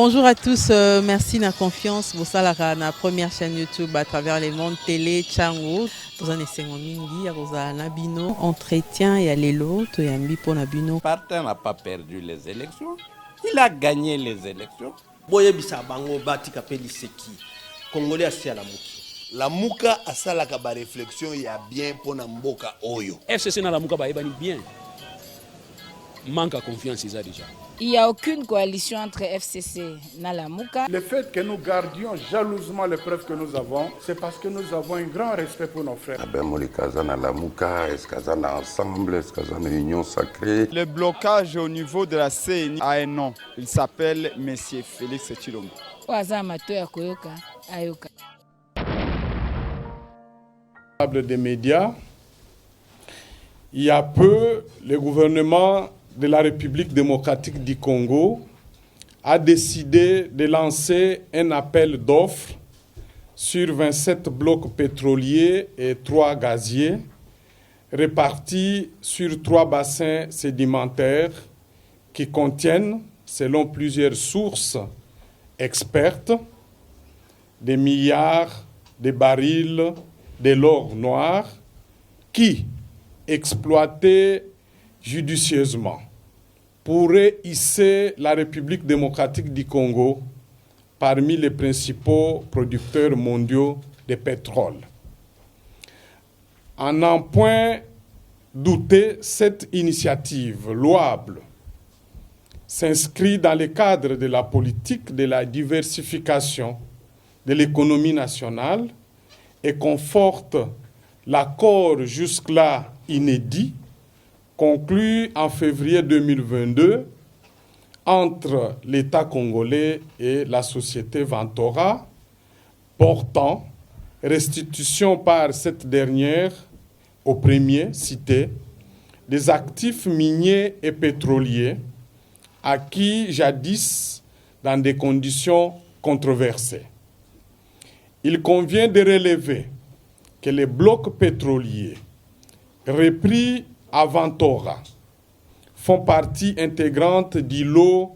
Bonjour à tous, merci de la confiance. Vous savez, la première chaîne YouTube à travers les mondes télé, Tchango. Vous en essayez mingi, vous avez un bino, entretien et aller l'autre et un bipo nabino. Partin n'a pas perdu les élections, il a gagné les élections. Boye bisa bango bati kapeli seki. Congolais asi à la muki. La muka asala ka ba réflexion ya bien pona mboka oyo. FCC na la muka ba ebani bien. Manque à confiance ils a déjà. Il n'y a aucune coalition entre FCC et Nalamuka. Le fait que nous gardions jalousement les preuves que nous avons, c'est parce que nous avons un grand respect pour nos frères. Ensemble, union sacrée. Le blocage au niveau de la CNI a un nom. Il s'appelle M. Félix Tshilombo. Des médias, il y a peu, le gouvernement de la République démocratique du Congo a décidé de lancer un appel d'offres sur 27 blocs pétroliers et 3 gaziers répartis sur 3 bassins sédimentaires qui contiennent, selon plusieurs sources expertes, des milliards de barils de l'or noir qui, exploités judicieusement, pourrait hisser la République démocratique du Congo parmi les principaux producteurs mondiaux de pétrole. À n'en point douter, cette initiative louable s'inscrit dans le cadre de la politique de la diversification de l'économie nationale et conforte l'accord jusque-là inédit conclu en février 2022 entre l'État congolais et la société Ventora, portant restitution par cette dernière au premier cité des actifs miniers et pétroliers acquis jadis dans des conditions controversées. Il convient de relever que les blocs pétroliers repris à Ventora font partie intégrante du lot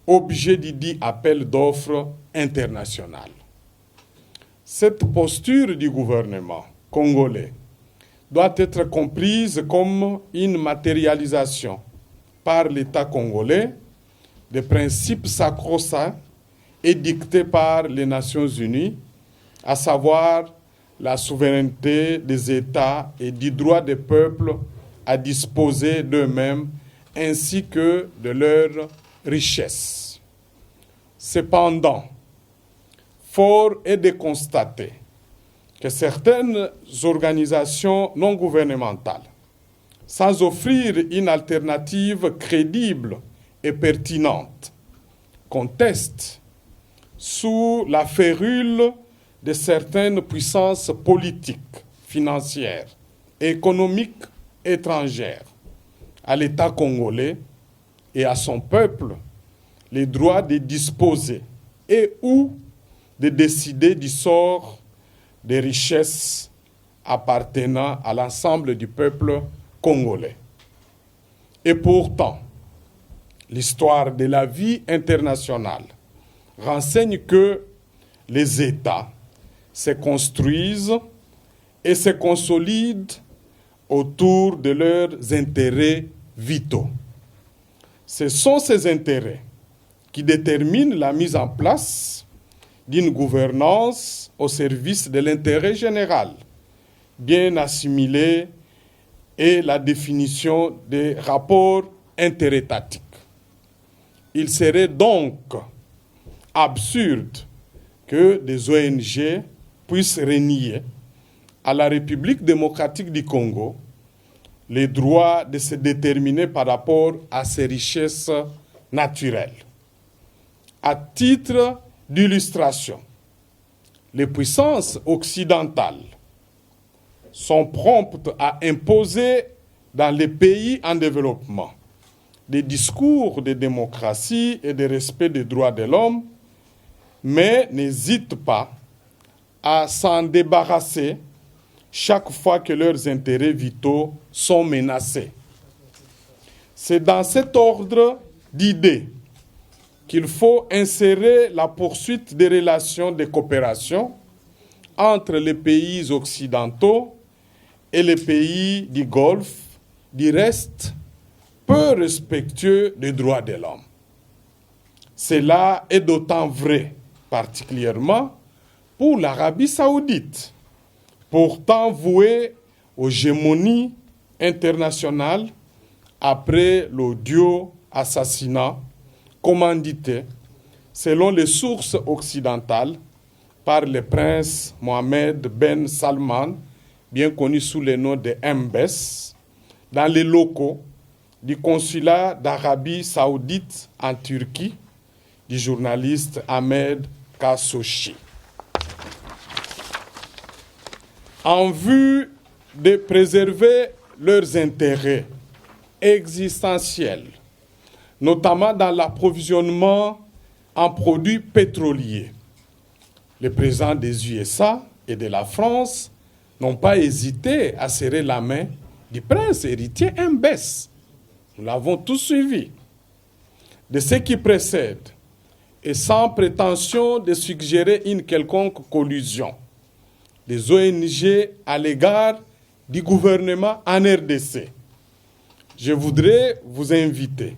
objet du dit appel d'offres international. Cette posture du gouvernement congolais doit être comprise comme une matérialisation par l'État congolais des principes sacro-saints édictés par les Nations Unies, à savoir la souveraineté des États et du droit des peuples à disposer d'eux-mêmes ainsi que de leurs richesses. Cependant, fort est de constater que certaines organisations non gouvernementales, sans offrir une alternative crédible et pertinente, contestent sous la férule de certaines puissances politiques, financières et économiques étrangères à l'État congolais et à son peuple les droits de disposer et ou de décider du sort des richesses appartenant à l'ensemble du peuple congolais. Et pourtant, l'histoire de la vie internationale renseigne que les États se construisent et se consolident autour de leurs intérêts vitaux. Ce sont ces intérêts qui déterminent la mise en place d'une gouvernance au service de l'intérêt général, bien assimilée, et la définition des rapports interétatiques. Il serait donc absurde que des ONG puissent renier à la République démocratique du Congo les droits de se déterminer par rapport à ses richesses naturelles. À titre d'illustration, les puissances occidentales sont promptes à imposer dans les pays en développement des discours de démocratie et de respect des droits de l'homme, mais n'hésitent pas à s'en débarrasser chaque fois que leurs intérêts vitaux sont menacés. C'est dans cet ordre d'idées qu'il faut insérer la poursuite des relations de coopération entre les pays occidentaux et les pays du Golfe, du reste peu respectueux des droits de l'homme. Cela est d'autant vrai, particulièrement pour l'Arabie saoudite, pourtant vouée aux gémonies internationales après l'odieux assassinat commandité, selon les sources occidentales, par le prince Mohammed Ben Salman, bien connu sous le nom de MBS, dans les locaux du consulat d'Arabie saoudite en Turquie, du journaliste Ahmed Khashoggi. En vue de préserver leurs intérêts existentiels, notamment dans l'approvisionnement en produits pétroliers, les présidents des USA et de la France n'ont pas hésité à serrer la main du prince héritier MBS. Nous l'avons tous suivi. De ce qui précède, et sans prétention de suggérer une quelconque collusion des ONG à l'égard du gouvernement en RDC, je voudrais vous inviter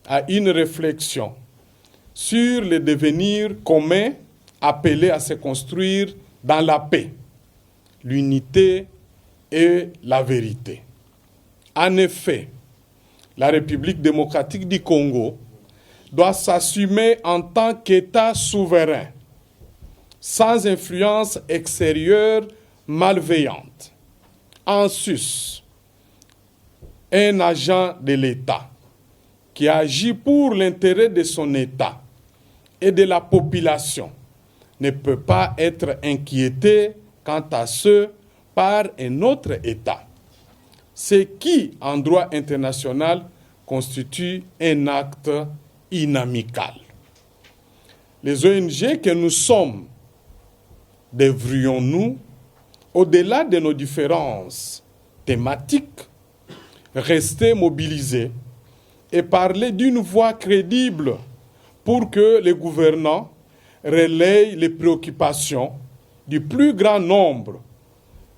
à une réflexion sur le devenir commun appelé à se construire dans la paix, l'unité et la vérité. En effet, la République démocratique du Congo doit s'assumer en tant qu'État souverain, sans influence extérieure malveillante. En sus, un agent de l'État qui agit pour l'intérêt de son État et de la population ne peut pas être inquiété quant à ce par un autre État, ce qui, en droit international, constitue un acte inamical. Les ONG que nous sommes, devrions-nous, au-delà de nos différences thématiques, rester mobilisés et parler d'une voix crédible pour que les gouvernants relayent les préoccupations du plus grand nombre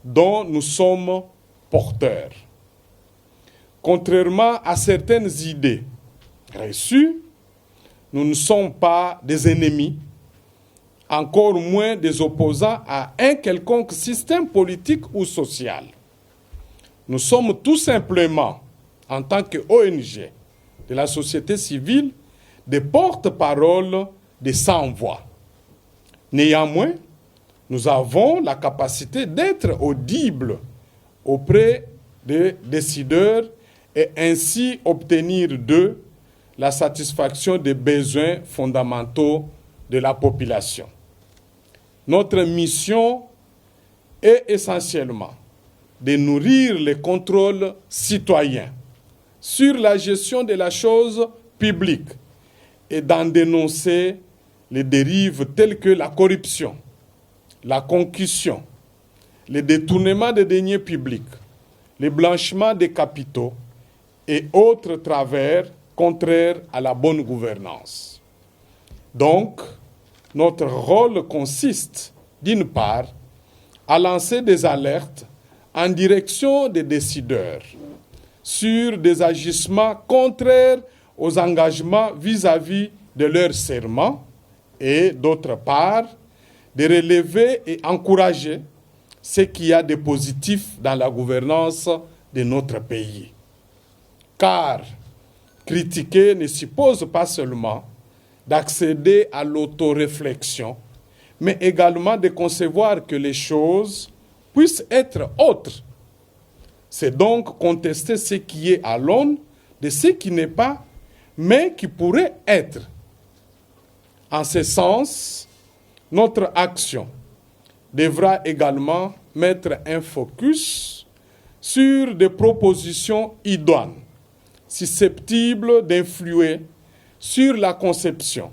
dont nous sommes porteurs. Contrairement à certaines idées reçues, nous ne sommes pas des ennemis, encore moins des opposants à un quelconque système politique ou social. Nous sommes tout simplement, en tant qu'ONG de la société civile, des porte-parole des sans-voix. Néanmoins, nous avons la capacité d'être audibles auprès des décideurs et ainsi obtenir d'eux la satisfaction des besoins fondamentaux de la population. Notre mission est essentiellement de nourrir les contrôles citoyens sur la gestion de la chose publique et d'en dénoncer les dérives telles que la corruption, la concussion, le détournement des deniers publics, le blanchiment des capitaux et autres travers contraires à la bonne gouvernance. Donc, notre rôle consiste, d'une part, à lancer des alertes en direction des décideurs sur des agissements contraires aux engagements vis-à-vis de leurs serments et, d'autre part, de relever et encourager ce qu'il y a de positif dans la gouvernance de notre pays. Car critiquer ne suppose pas seulement d'accéder à l'autoréflexion, mais également de concevoir que les choses puissent être autres. C'est donc contester ce qui est à l'aune de ce qui n'est pas, mais qui pourrait être. En ce sens, notre action devra également mettre un focus sur des propositions idoines, susceptibles d'influer sur la conception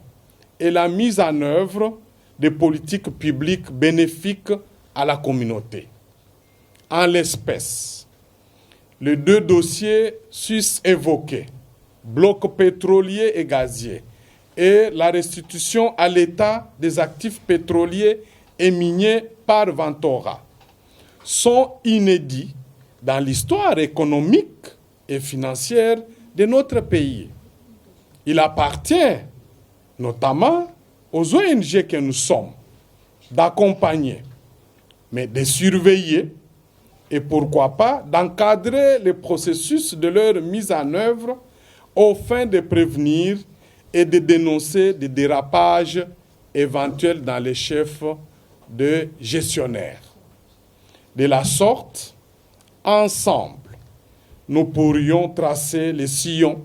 et la mise en œuvre des politiques publiques bénéfiques à la communauté. En l'espèce, les deux dossiers sus évoqués, blocs pétroliers et gaziers, et la restitution à l'État des actifs pétroliers et miniers par Ventura sont inédits dans l'histoire économique et financière de notre pays. Il appartient notamment aux ONG que nous sommes d'accompagner, mais de surveiller et pourquoi pas d'encadrer le processus de leur mise en œuvre aux fins de prévenir et de dénoncer des dérapages éventuels dans les chefs de gestionnaires. De la sorte, ensemble, nous pourrions tracer les sillons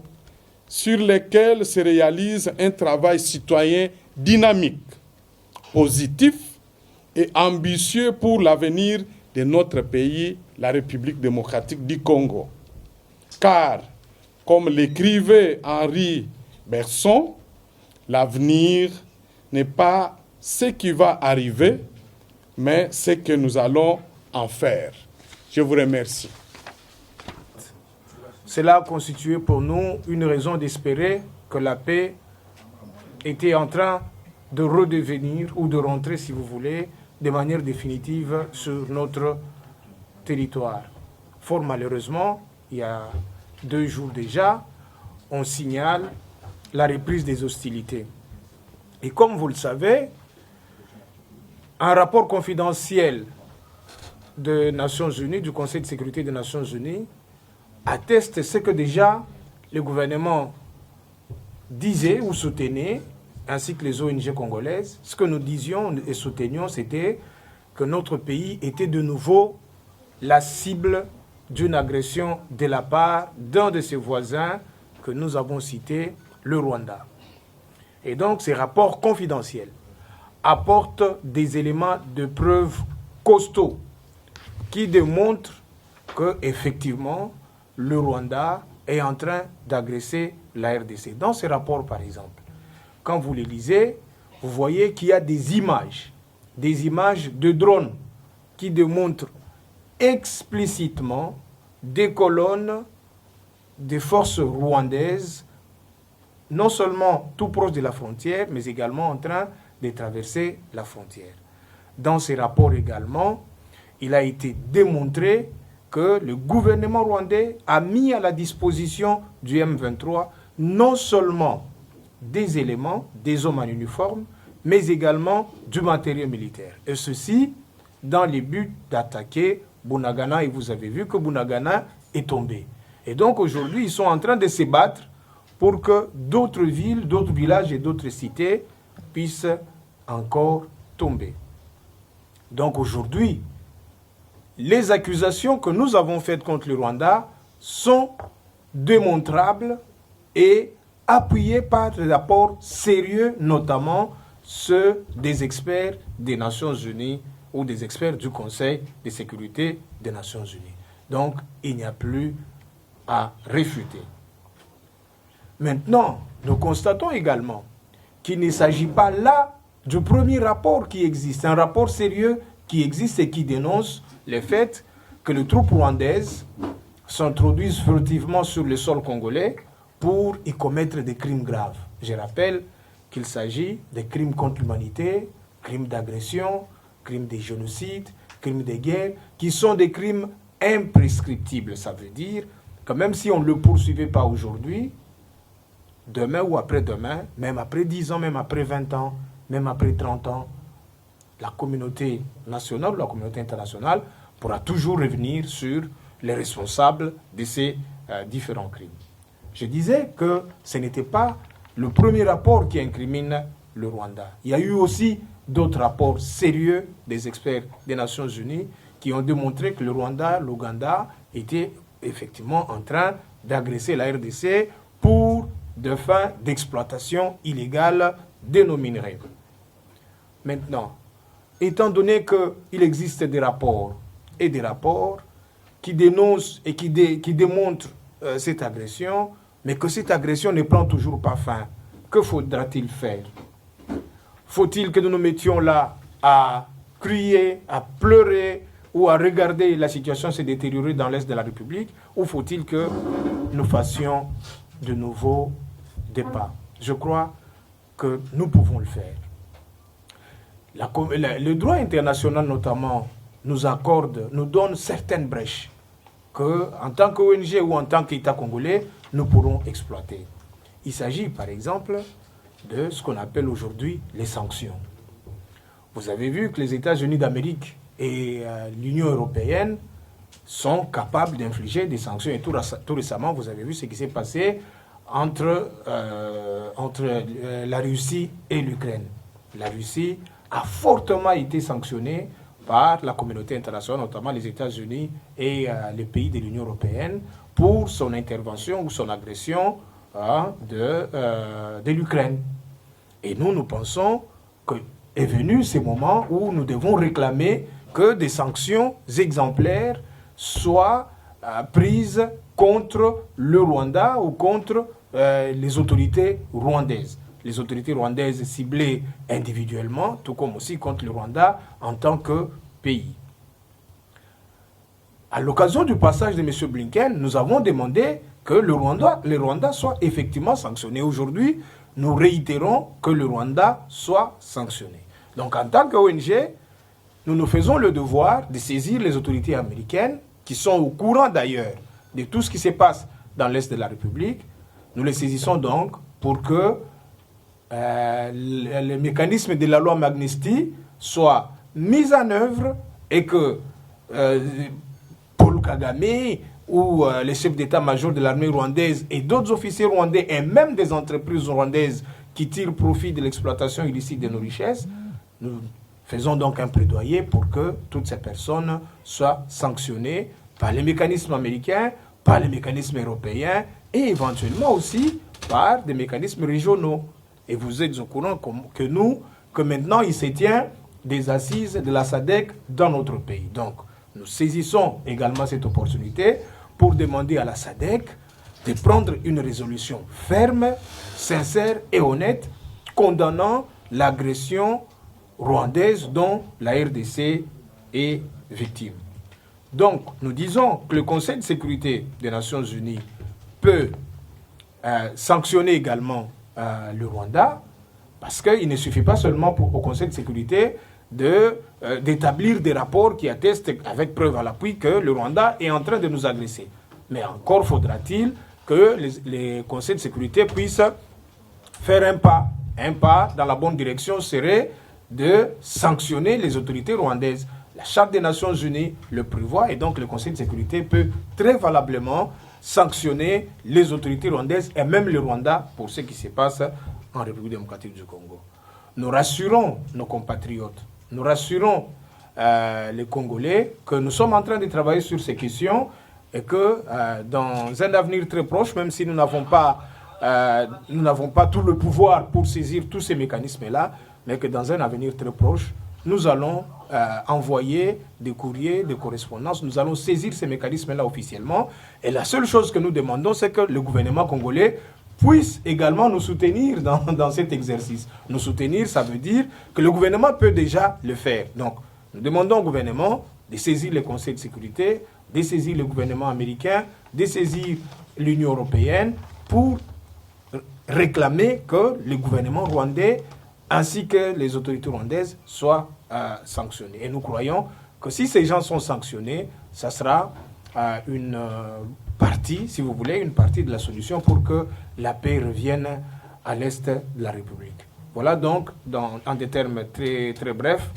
sur lesquels se réalise un travail citoyen dynamique, positif et ambitieux pour l'avenir de notre pays, la République démocratique du Congo. Car, comme l'écrivait Henri Bergson, l'avenir n'est pas ce qui va arriver, mais ce que nous allons en faire. Je vous remercie. Cela constituait pour nous une raison d'espérer que la paix était en train de redevenir ou de rentrer, si vous voulez, de manière définitive sur notre territoire. Fort malheureusement, il y a 2 jours déjà, on signale la reprise des hostilités. Et comme vous le savez, un rapport confidentiel des Nations Unies, du Conseil de sécurité des Nations Unies, atteste ce que déjà le gouvernement disait ou soutenait, ainsi que les ONG congolaises. Ce que nous disions et soutenions, c'était que notre pays était de nouveau la cible d'une agression de la part d'un de ses voisins que nous avons cité, le Rwanda. Et donc, ces rapports confidentiels apportent des éléments de preuve costauds qui démontrent qu'effectivement, le Rwanda est en train d'agresser la RDC. Dans ces rapports, par exemple, quand vous les lisez, vous voyez qu'il y a des images de drones qui démontrent explicitement des colonnes des forces rwandaises, non seulement tout proche de la frontière, mais également en train de traverser la frontière. Dans ces rapports également, il a été démontré que le gouvernement rwandais a mis à la disposition du M23 non seulement des éléments, des hommes en uniforme, mais également du matériel militaire. Et ceci dans le but d'attaquer Bunagana. Et vous avez vu que Bunagana est tombé. Et donc aujourd'hui, ils sont en train de se battre pour que d'autres villes, d'autres villages et d'autres cités puissent encore tomber. Donc aujourd'hui, les accusations que nous avons faites contre le Rwanda sont démontrables et appuyées par des rapports sérieux, notamment ceux des experts des Nations Unies ou des experts du Conseil de sécurité des Nations Unies. Donc, il n'y a plus à réfuter. Maintenant, nous constatons également qu'il ne s'agit pas là du premier rapport qui existe, un rapport sérieux qui existe et qui dénonce le fait que les troupes rwandaises s'introduisent furtivement sur le sol congolais pour y commettre des crimes graves. Je rappelle qu'il s'agit de crimes contre l'humanité, crimes d'agression, crimes de génocide, crimes de guerre, qui sont des crimes imprescriptibles. Ça veut dire que même si on ne le poursuivait pas aujourd'hui, demain ou après-demain, même après 10 ans, même après 20 ans, même après 30 ans, la communauté nationale ou la communauté internationale pourra toujours revenir sur les responsables de ces différents crimes. Je disais que ce n'était pas le premier rapport qui incrimine le Rwanda. Il y a eu aussi d'autres rapports sérieux des experts des Nations Unies qui ont démontré que le Rwanda, l'Ouganda étaient effectivement en train d'agresser la RDC pour des fins d'exploitation illégale de nos minerais. Maintenant, étant donné qu'il existe des rapports et des rapports qui dénoncent et qui démontrent cette agression, mais que cette agression ne prend toujours pas fin, que faudra-t-il faire? Faut-il que nous nous mettions là à crier, à pleurer ou à regarder la situation se détériorer dans l'Est de la République, ou faut-il que nous fassions de nouveaux des pas? Je crois que nous pouvons le faire. Le droit international notamment nous accorde, nous donne certaines brèches que, en tant qu'ONG ou en tant qu'État congolais, nous pourrons exploiter. Il s'agit par exemple de ce qu'on appelle aujourd'hui les sanctions. Vous avez vu que les États-Unis d'Amérique et l'Union européenne sont capables d'infliger des sanctions. Et tout récemment, vous avez vu ce qui s'est passé entre la Russie et l'Ukraine. La Russie a fortement été sanctionnée par la communauté internationale, notamment les États-Unis et les pays de l'Union européenne, pour son intervention ou son agression de l'Ukraine. Et nous pensons qu'est venu ce moment où nous devons réclamer que des sanctions exemplaires soient prises contre le Rwanda ou contre les autorités rwandaises. Les autorités rwandaises ciblées individuellement, tout comme aussi contre le Rwanda en tant que pays. À l'occasion du passage de M. Blinken, nous avons demandé que le Rwanda soit effectivement sanctionné. Aujourd'hui, nous réitérons que le Rwanda soit sanctionné. Donc en tant qu'ONG, nous nous faisons le devoir de saisir les autorités américaines, qui sont au courant d'ailleurs de tout ce qui se passe dans l'Est de la République. Nous les saisissons donc pour que le mécanisme de la loi Magnitsky soit mis en œuvre et que Paul Kagame ou les chefs d'état-major de l'armée rwandaise et d'autres officiers rwandais et même des entreprises rwandaises qui tirent profit de l'exploitation illicite de nos richesses, nous faisons donc un plaidoyer pour que toutes ces personnes soient sanctionnées par les mécanismes américains, par les mécanismes européens et éventuellement aussi par des mécanismes régionaux. Et vous êtes au courant que maintenant il se tient des assises de la SADC dans notre pays. Donc nous saisissons également cette opportunité pour demander à la SADC de prendre une résolution ferme, sincère et honnête condamnant l'agression rwandaise dont la RDC est victime. Donc, nous disons que le Conseil de sécurité des Nations Unies peut sanctionner également le Rwanda, parce qu'il ne suffit pas seulement au Conseil de sécurité d'établir des rapports qui attestent avec preuve à l'appui que le Rwanda est en train de nous agresser. Mais encore faudra-t-il que les conseils de sécurité puissent faire un pas. Un pas dans la bonne direction serait de sanctionner les autorités rwandaises. La Charte des Nations Unies le prévoit et donc le Conseil de sécurité peut très valablement sanctionner les autorités rwandaises et même le Rwanda pour ce qui se passe en République démocratique du Congo. Nous rassurons nos compatriotes, nous rassurons les Congolais que nous sommes en train de travailler sur ces questions et que dans un avenir très proche, même si nous n'avons pas tout le pouvoir pour saisir tous ces mécanismes-là, mais que dans un avenir très proche, nous allons envoyer des courriers, des correspondances, nous allons saisir ces mécanismes-là officiellement. Et la seule chose que nous demandons, c'est que le gouvernement congolais puisse également nous soutenir dans cet exercice. Nous soutenir, ça veut dire que le gouvernement peut déjà le faire. Donc, nous demandons au gouvernement de saisir le Conseil de sécurité, de saisir le gouvernement américain, de saisir l'Union européenne pour réclamer que le gouvernement rwandais ainsi que les autorités rwandaises soient sanctionnés. Et nous croyons que si ces gens sont sanctionnés, ça sera une partie, si vous voulez, une partie de la solution pour que la paix revienne à l'est de la République. Voilà donc, en des termes très, très brefs,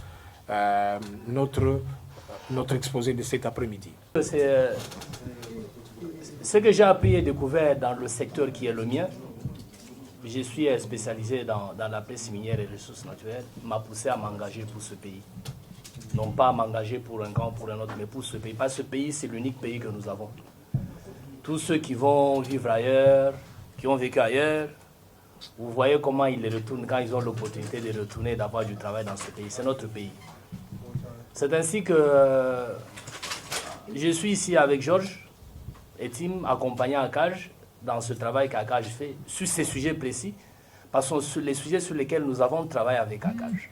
notre exposé de cet après-midi. Ce que j'ai appris et découvert dans le secteur qui est le mien, je suis spécialisé dans la pêche minière et les ressources naturelles, m'a poussé à m'engager pour ce pays. Non pas à m'engager pour un camp ou pour un autre, mais pour ce pays. Parce que ce pays, c'est l'unique pays que nous avons. Tous ceux qui vont vivre ailleurs, qui ont vécu ailleurs, vous voyez comment ils les retournent quand ils ont l'opportunité de retourner, d'avoir du travail dans ce pays. C'est notre pays. C'est ainsi que je suis ici avec Georges et Tim, accompagnant Akaj, dans ce travail qu'Akaj fait, sur ces sujets précis, parce que sur les sujets sur lesquels nous avons travaillé avec Akaj.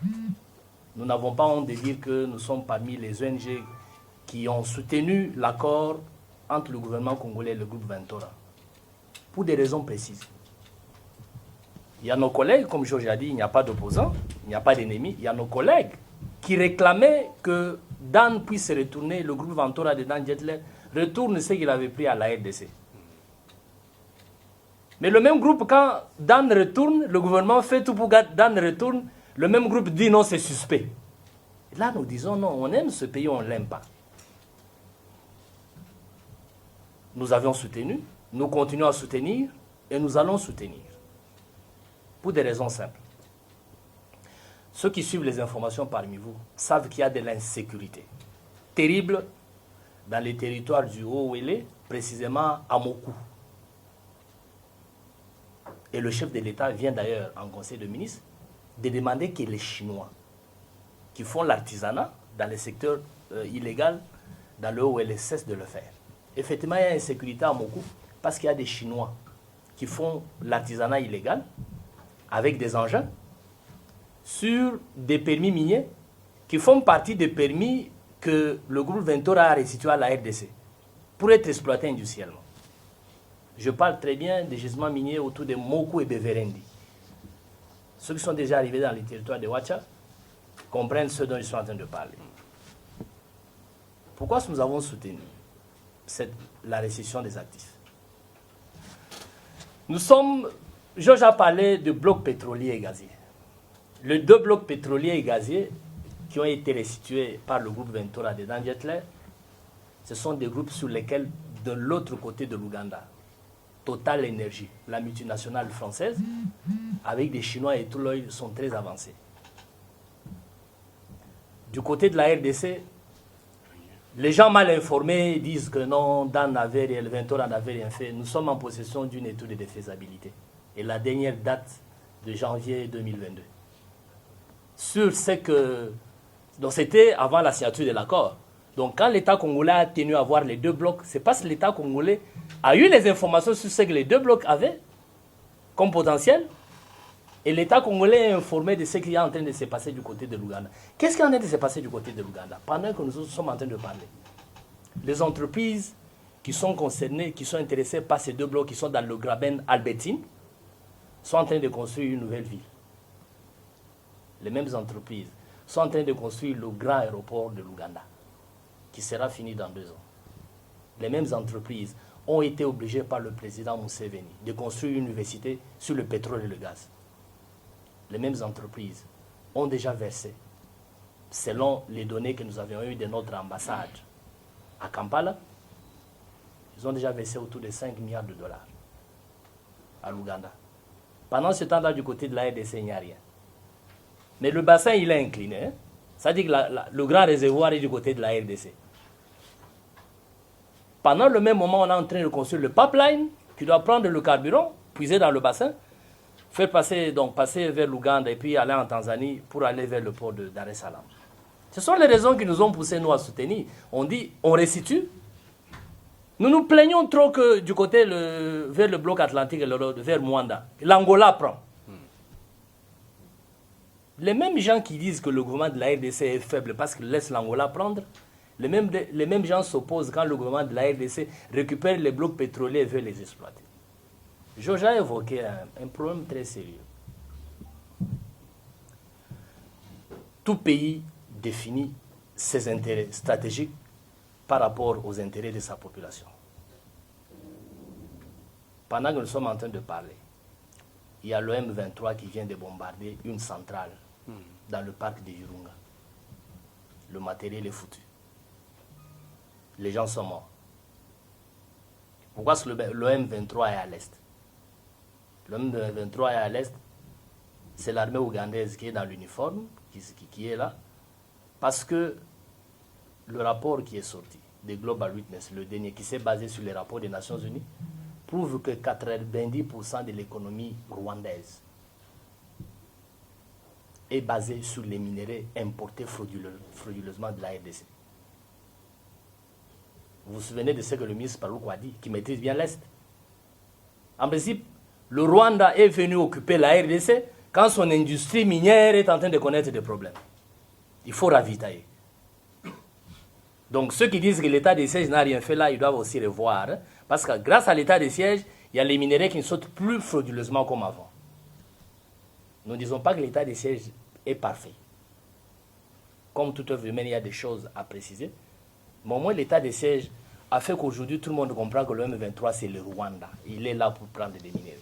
Nous n'avons pas honte de dire que nous sommes parmi les ONG qui ont soutenu l'accord entre le gouvernement congolais et le groupe Ventura, pour des raisons précises. Il y a nos collègues, comme Georges a dit, il n'y a pas d'opposants, il n'y a pas d'ennemis. Il y a nos collègues qui réclamaient que Dan puisse retourner, le groupe Ventura de Dan Jetler retourne ce qu'il avait pris à la RDC. Mais le même groupe, quand Dan retourne, le gouvernement fait tout pour que Dan retourne, le même groupe dit non, c'est suspect. Et là, nous disons non, on aime ce pays, on ne l'aime pas. Nous avions soutenu, nous continuons à soutenir et nous allons soutenir. Pour des raisons simples. Ceux qui suivent les informations parmi vous savent qu'il y a de l'insécurité terrible dans les territoires du Haut-Ouélé, précisément à Mokou. Et le chef de l'État vient d'ailleurs en conseil de ministres de demander que les Chinois qui font l'artisanat dans les secteurs illégaux dans le Haut-Ouélé cessent de le faire. Effectivement, il y a insécurité à Mokou parce qu'il y a des Chinois qui font l'artisanat illégal avec des engins sur des permis miniers qui font partie des permis que le groupe Ventura a restitués à la RDC pour être exploités industriellement. Je parle très bien des gisements miniers autour de Mokou et Beverendi. Ceux qui sont déjà arrivés dans les territoires de Ouacha comprennent ce dont je suis en train de parler. Pourquoi nous avons soutenu la restitution des actifs? Georges a parlé de blocs pétroliers et gaziers. Les 2 blocs pétroliers et gaziers qui ont été restitués par le groupe Ventura de Dan Jetler, ce sont des groupes sur lesquels, de l'autre côté de l'Ouganda, Total Energy, la multinationale française, avec des Chinois et tout l'œil, sont très avancés. Du côté de la RDC, les gens mal informés disent que non, Dan n'avait rien, le Ventura n'avait rien fait. Nous sommes en possession d'une étude de faisabilité. Et la dernière date de janvier 2022. Sur ce que... Donc c'était avant la signature de l'accord. Donc quand l'État congolais a tenu à voir les 2 blocs, c'est parce que l'État congolais a eu les informations sur ce que les 2 blocs avaient comme potentiel. Et l'État congolais est informé de ce qui est en train de se passer du côté de l'Ouganda. Qu'est-ce qui est en train de se passer du côté de l'Ouganda? Pendant que nous sommes en train de parler, les entreprises qui sont concernées, qui sont intéressées par ces 2 blocs qui sont dans le Graben Albertine, sont en train de construire une nouvelle ville. Les mêmes entreprises sont en train de construire le grand aéroport de l'Ouganda, qui sera fini dans 2 ans. Les mêmes entreprises ont été obligées par le président Museveni de construire une université sur le pétrole et le gaz. Les mêmes entreprises ont déjà versé, selon les données que nous avions eues de notre ambassade à Kampala, ils ont déjà versé autour de 5 milliards de dollars à l'Ouganda. Pendant ce temps-là, du côté de la RDC, il n'y a rien. Mais le bassin, il est incliné. Hein? Ça dit que le grand réservoir est du côté de la RDC. Pendant le même moment, on est en train de construire le pipeline qui doit prendre le carburant, puiser dans le bassin, faire passer vers l'Ouganda et puis aller en Tanzanie pour aller vers le port de Dar es Salaam. Ce sont les raisons qui nous ont poussé, nous, à soutenir. On dit, on restitue. Nous nous plaignons trop que du côté vers le bloc atlantique, vers Mwanda, l'Angola prend. Les mêmes gens qui disent que le gouvernement de la RDC est faible parce qu'il laisse l'Angola prendre, les mêmes gens s'opposent quand le gouvernement de la RDC récupère les blocs pétroliers et veut les exploiter. Georges a évoqué un problème très sérieux. Tout pays définit ses intérêts stratégiques par rapport aux intérêts de sa population. Pendant que nous sommes en train de parler, il y a le M23 qui vient de bombarder une centrale dans le parc de Virunga. Le matériel est foutu. Les gens sont morts. Pourquoi est-ce que le M23 est à l'est? Le M23 est à l'est, c'est l'armée ougandaise qui est dans l'uniforme, qui est là, parce que le rapport qui est sorti de Global Witness, le dernier, qui s'est basé sur les rapports des Nations Unies, prouve que 90% de l'économie rwandaise est basée sur les minéraux importés frauduleusement de la RDC. Vous vous souvenez de ce que le ministre Paluku a dit, qui maîtrise bien l'Est. En principe, le Rwanda est venu occuper la RDC quand son industrie minière est en train de connaître des problèmes. Il faut ravitailler. Donc ceux qui disent que l'état de siège n'a rien fait là, ils doivent aussi revoir. Parce que grâce à l'état de siège, il y a les minéraux qui ne sautent plus frauduleusement comme avant. Nous ne disons pas que l'état de siège est parfait. Comme toute œuvre humaine, il y a des choses à préciser. Mais au moins, l'état de siège a fait qu'aujourd'hui, tout le monde comprend que le M23, c'est le Rwanda. Il est là pour prendre des minéraux.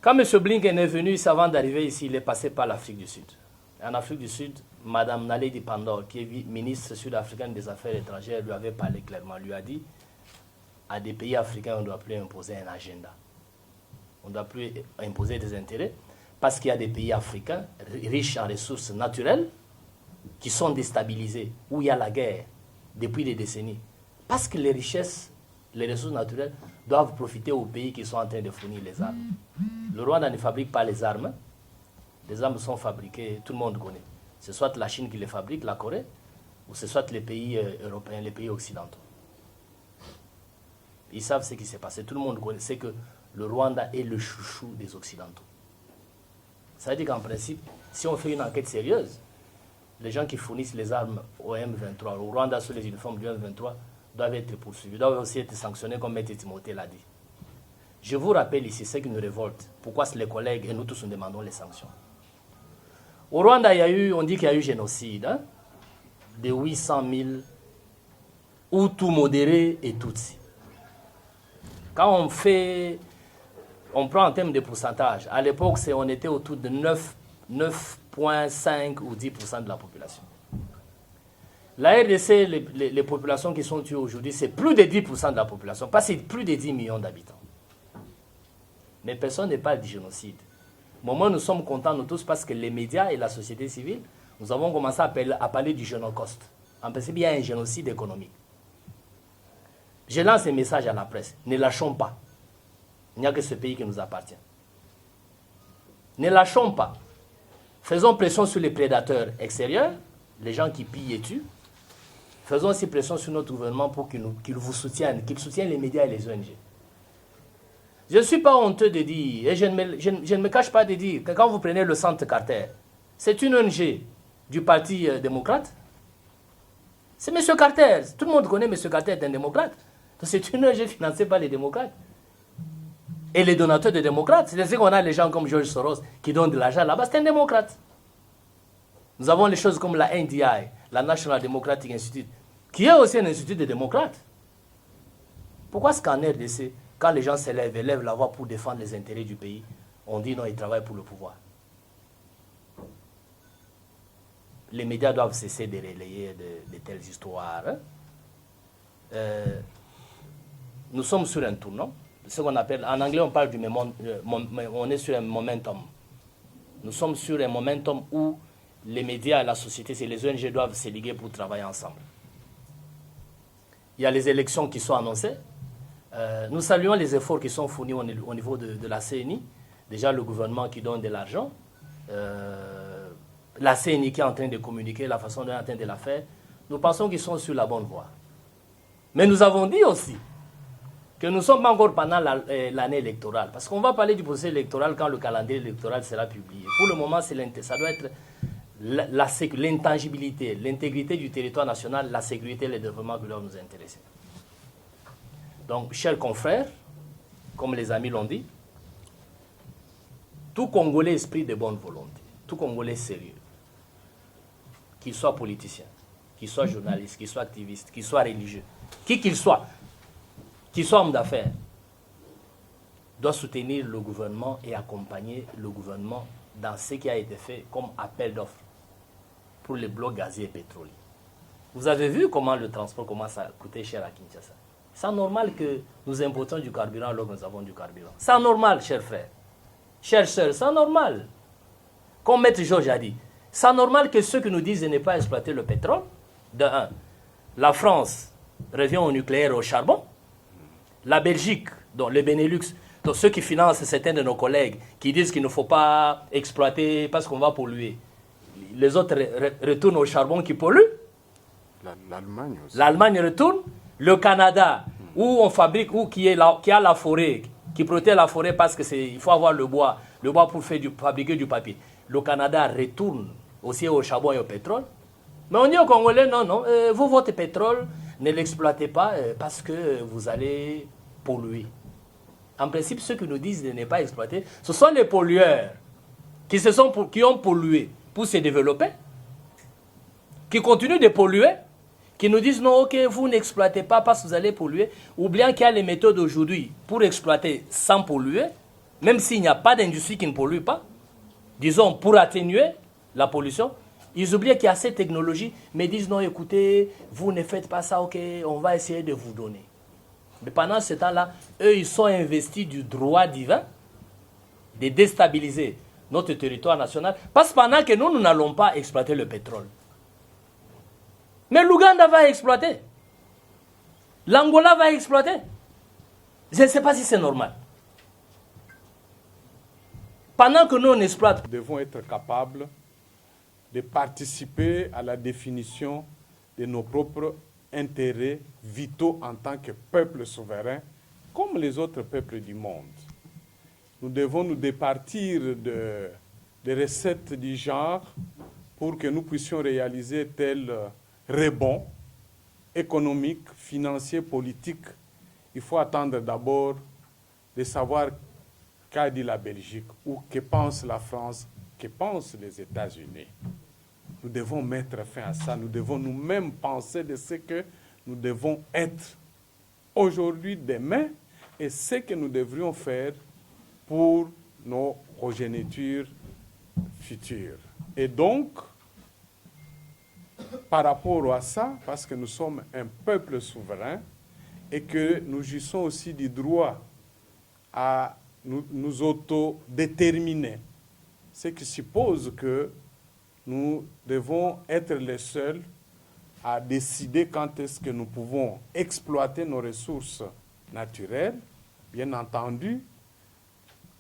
Quand M. Blinken est venu, avant d'arriver ici, il est passé par l'Afrique du Sud. En Afrique du Sud, Mme Naledi Pandor, qui est ministre sud-africaine des Affaires étrangères, lui avait parlé clairement, lui a dit, à des pays africains, on ne doit plus imposer un agenda. On ne doit plus imposer des intérêts, parce qu'il y a des pays africains riches en ressources naturelles qui sont déstabilisés, où il y a la guerre depuis des décennies. Parce que les richesses, les ressources naturelles doivent profiter aux pays qui sont en train de fournir les armes. Le Rwanda ne fabrique pas les armes. Les armes sont fabriquées, tout le monde connaît. C'est soit la Chine qui les fabrique, la Corée, ou c'est soit les pays européens, les pays occidentaux. Ils savent ce qui s'est passé. Tout le monde connaît. C'est que le Rwanda est le chouchou des Occidentaux. Ça veut dire qu'en principe, si on fait une enquête sérieuse, les gens qui fournissent les armes au M23, au Rwanda sous les uniformes du M23, doivent être poursuivis, doivent aussi être sanctionnés comme M. Timothée l'a dit. Je vous rappelle ici ce qui nous révolte. Pourquoi les collègues et nous tous nous demandons les sanctions. Au Rwanda, on dit qu'il y a eu génocide, hein, de 800 000 Hutus modérés et Tutsis. Quand on prend en termes de pourcentage, à l'époque, on était autour de 9,5 ou 10% de la population. La RDC, les populations qui sont tuées aujourd'hui, c'est plus de 10% de la population, pas c'est plus de 10 millions d'habitants. Mais personne n'est pas du génocide. Au moment où nous sommes contents, nous tous, parce que les médias et la société civile, nous avons commencé à parler du génocide. En principe, il y a un génocide économique. Je lance un message à la presse. Ne lâchons pas. Il n'y a que ce pays qui nous appartient. Ne lâchons pas. Faisons pression sur les prédateurs extérieurs, les gens qui pillent et tuent. Faisons aussi pression sur notre gouvernement pour qu'il vous soutienne, qu'il soutienne les médias et les ONG. Je ne suis pas honteux de dire, et je ne me cache pas de dire, que quand vous prenez le Centre Carter, c'est une ONG du Parti démocrate. C'est M. Carter. Tout le monde connaît M. Carter est un démocrate. C'est une ONG financée par les démocrates. Et les donateurs des démocrates, c'est-à-dire qu'on a les gens comme George Soros qui donnent de l'argent là-bas, c'est un démocrate. Nous avons les choses comme la NDI, la National Democratic Institute, qui est aussi un institut de démocrates. Pourquoi est-ce qu'en RDC, quand les gens s'élèvent et lèvent la voix pour défendre les intérêts du pays, on dit non, ils travaillent pour le pouvoir? Les médias doivent cesser de relayer de telles histoires. Nous sommes sur un tournant. Ce qu'on appelle, en anglais on parle du on est sur un momentum. Nous sommes sur un momentum où les médias, la société, les ONG doivent se liguer pour travailler ensemble. Il y a les élections qui sont annoncées. Nous saluons les efforts qui sont fournis au niveau de la CNI. Déjà le gouvernement qui donne de l'argent. La CNI qui est en train de communiquer, la façon dont elle est en train de la faire. Nous pensons qu'ils sont sur la bonne voie. Mais nous avons dit aussi que nous ne sommes pas encore pendant l'année électorale. Parce qu'on va parler du processus électoral quand le calendrier électoral sera publié. Pour le moment, ça doit être l'intangibilité, l'intégrité du territoire national, la sécurité et le développement qui doivent nous intéresser. Donc, chers confrères, comme les amis l'ont dit, tout Congolais esprit de bonne volonté, tout Congolais sérieux, qu'il soit politicien, qu'il soit journaliste, qu'il soit activiste, qu'il soit religieux, qui qu'il soit homme d'affaires, doit soutenir le gouvernement et accompagner le gouvernement dans ce qui a été fait comme appel d'offres pour les blocs gaziers et pétroliers. Vous avez vu comment le transport commence à coûter cher à Kinshasa. C'est normal que nous importions du carburant alors que nous avons du carburant. C'est normal, chers frères, chères sœurs, c'est normal. Comme Maître Georges a dit, c'est normal que ceux qui nous disent de ne pas exploiter le pétrole, de un, la France revient au nucléaire et au charbon, la Belgique, donc le Benelux, donc ceux qui financent certains de nos collègues, qui disent qu'il ne faut pas exploiter parce qu'on va polluer. Les autres retournent au charbon qui pollue. L'Allemagne aussi. L'Allemagne retourne. Le Canada, où on fabrique, qui a la forêt, qui protège la forêt parce qu'il faut avoir le bois pour fabriquer du papier. Le Canada retourne aussi au charbon et au pétrole. Mais on dit aux Congolais, non, vous, votre pétrole, ne l'exploitez pas parce que vous allez polluer. En principe, ceux qui nous disent de ne pas exploiter, ce sont les pollueurs qui ont pollué pour se développer, qui continuent de polluer, qui nous disent non, ok, vous n'exploitez pas parce que vous allez polluer, oubliant qu'il y a les méthodes aujourd'hui pour exploiter sans polluer, même s'il n'y a pas d'industrie qui ne pollue pas, disons pour atténuer la pollution. Ils oublient qu'il y a cette technologie, mais disent non, écoutez, vous ne faites pas ça, ok, on va essayer de vous donner. Mais pendant ce temps-là, eux, ils sont investis du droit divin de déstabiliser notre territoire national, parce que pendant que nous n'allons pas exploiter le pétrole. Mais l'Ouganda va exploiter. L'Angola va exploiter. Je ne sais pas si c'est normal. Pendant que nous, on exploite. Nous devons être capables de participer à la définition de nos propres intérêts vitaux en tant que peuple souverain, comme les autres peuples du monde. Nous devons nous départir des recettes du genre pour que nous puissions réaliser tel rebond économique, financier, politique. Il faut attendre d'abord de savoir qu'a dit la Belgique ou que pense la France, que pensent les États-Unis. Nous devons mettre fin à ça. Nous devons nous-mêmes penser de ce que nous devons être aujourd'hui, demain, et ce que nous devrions faire pour nos progénitures futures. Et donc, par rapport à ça, parce que nous sommes un peuple souverain et que nous jouissons aussi du droit à nous autodéterminer, ce qui suppose que nous devons être les seuls à décider quand est-ce que nous pouvons exploiter nos ressources naturelles, bien entendu,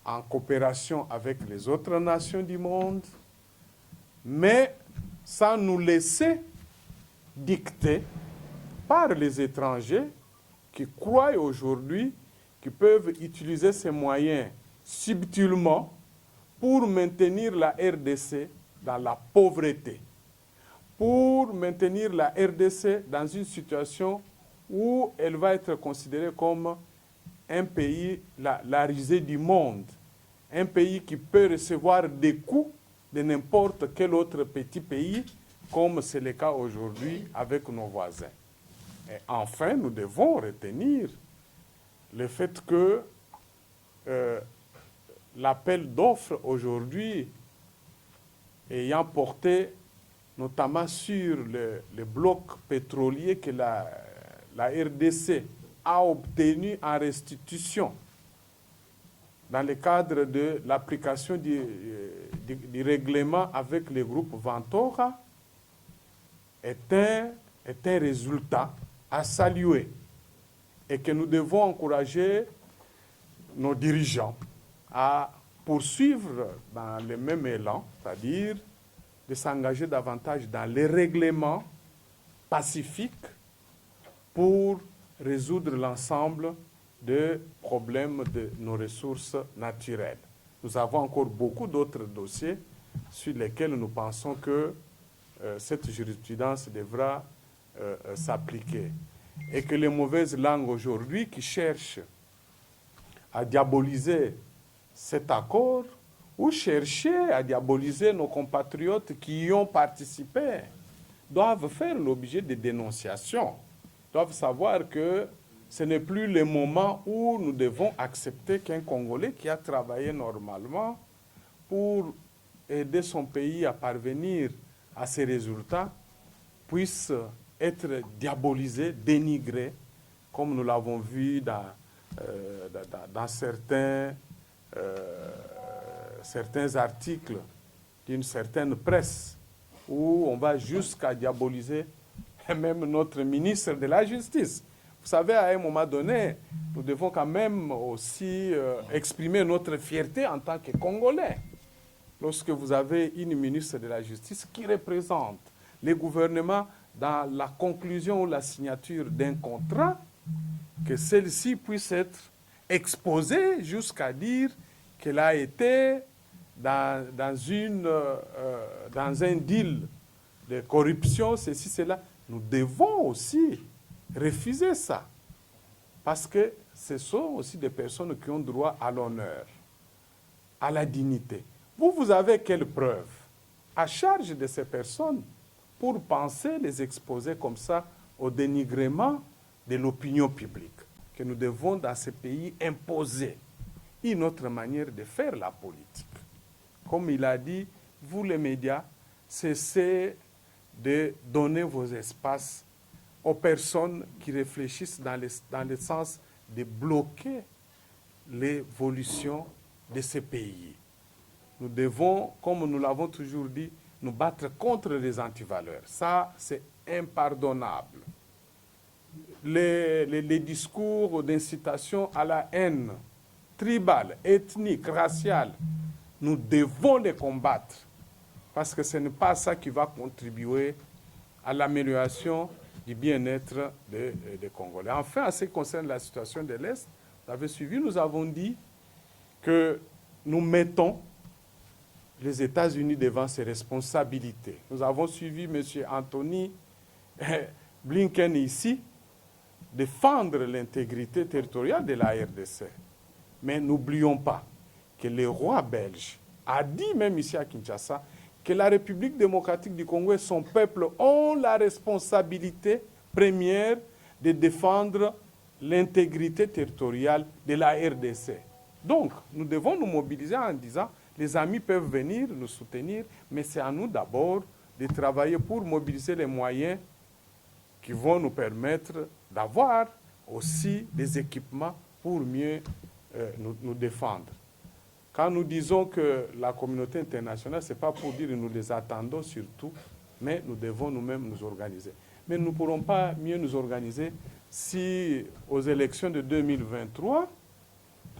en coopération avec les autres nations du monde, mais sans nous laisser dicter par les étrangers qui croient aujourd'hui qu'ils peuvent utiliser ces moyens subtilement pour maintenir la RDC dans la pauvreté, pour maintenir la RDC dans une situation où elle va être considérée comme un pays, la risée du monde, un pays qui peut recevoir des coups de n'importe quel autre petit pays, comme c'est le cas aujourd'hui avec nos voisins. Et enfin, nous devons retenir le fait que l'appel d'offres aujourd'hui, ayant porté notamment sur le bloc pétrolier que la RDC a obtenu en restitution dans le cadre de l'application du règlement avec le groupe Ventora, est un résultat à saluer et que nous devons encourager nos dirigeants à poursuivre dans le même élan, c'est-à-dire de s'engager davantage dans les règlements pacifiques pour résoudre l'ensemble des problèmes de nos ressources naturelles. Nous avons encore beaucoup d'autres dossiers sur lesquels nous pensons que cette jurisprudence devra s'appliquer. Et que les mauvaises langues aujourd'hui qui cherchent à diaboliser cet accord ou chercher à diaboliser nos compatriotes qui y ont participé doivent faire l'objet de dénonciations, doivent savoir que ce n'est plus le moment où nous devons accepter qu'un Congolais qui a travaillé normalement pour aider son pays à parvenir à ces résultats puisse être diabolisé, dénigré, comme nous l'avons vu dans certains articles d'une certaine presse, où on va jusqu'à diaboliser même notre ministre de la Justice. Vous savez, à un moment donné, nous devons quand même aussi exprimer notre fierté en tant que Congolais. Lorsque vous avez une ministre de la Justice qui représente les gouvernements dans la conclusion ou la signature d'un contrat, que celle-ci puisse être exposée jusqu'à dire qu'elle a été dans un deal de corruption, ceci, cela. Nous devons aussi refuser ça. Parce que ce sont aussi des personnes qui ont droit à l'honneur, à la dignité. Vous avez quelle preuve à charge de ces personnes pour penser les exposer comme ça au dénigrement de l'opinion publique, que nous devons dans ce pays imposer une autre manière de faire la politique. Comme il a dit, vous les médias, cessez de donner vos espaces aux personnes qui réfléchissent dans le sens de bloquer l'évolution de ce pays. Nous devons, comme nous l'avons toujours dit, nous battre contre les antivaleurs. Ça, c'est impardonnable. Les discours d'incitation à la haine tribale, ethnique, raciale, nous devons les combattre parce que ce n'est pas ça qui va contribuer à l'amélioration du bien-être des Congolais. Enfin, en ce qui concerne la situation de l'Est, vous avez suivi, nous avons dit que nous mettons les États-Unis devant ses responsabilités. Nous avons suivi M. Anthony Blinken ici défendre l'intégrité territoriale de la RDC. Mais n'oublions pas que le roi belge a dit, même ici à Kinshasa, que la République démocratique du Congo et son peuple ont la responsabilité première de défendre l'intégrité territoriale de la RDC. Donc, nous devons nous mobiliser en disant, les amis peuvent venir nous soutenir, mais c'est à nous d'abord de travailler pour mobiliser les moyens qui vont nous permettre d'avoir aussi des équipements pour mieux nous défendre. Quand nous disons que la communauté internationale, ce n'est pas pour dire que nous les attendons surtout, mais nous devons nous-mêmes nous organiser. Mais nous ne pourrons pas mieux nous organiser si, aux élections de 2023,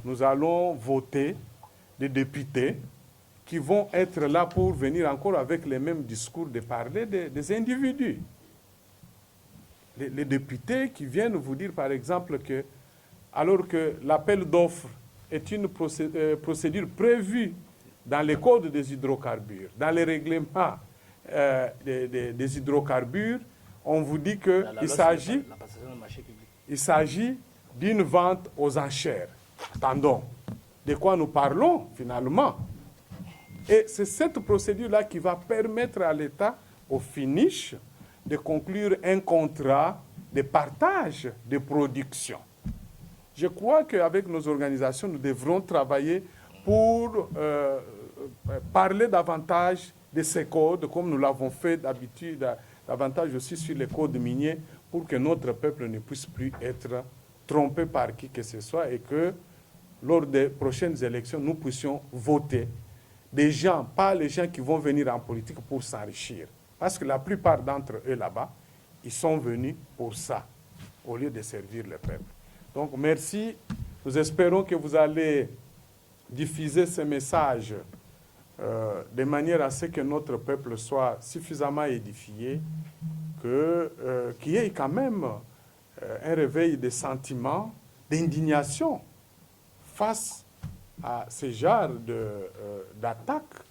nous allons voter des députés qui vont être là pour venir encore avec les mêmes discours de parler des individus. Les députés qui viennent vous dire, par exemple, que alors que l'appel d'offres est une procédure prévue dans les codes des hydrocarbures, dans les règlements des hydrocarbures, on vous dit qu'il s'agit d'une vente aux enchères. Attendons, de quoi nous parlons finalement? Et c'est cette procédure-là qui va permettre à l'État, au finish, de conclure un contrat de partage de production. Je crois qu'avec nos organisations, nous devrons travailler pour parler davantage de ces codes, comme nous l'avons fait d'habitude, davantage aussi sur les codes miniers, pour que notre peuple ne puisse plus être trompé par qui que ce soit et que lors des prochaines élections, nous puissions voter des gens, pas les gens qui vont venir en politique pour s'enrichir. Parce que la plupart d'entre eux là-bas, ils sont venus pour ça, au lieu de servir le peuple. Donc merci. Nous espérons que vous allez diffuser ces messages de manière à ce que notre peuple soit suffisamment édifié, qu'il y ait quand même un réveil de sentiments, d'indignation face à ce genre d'attaques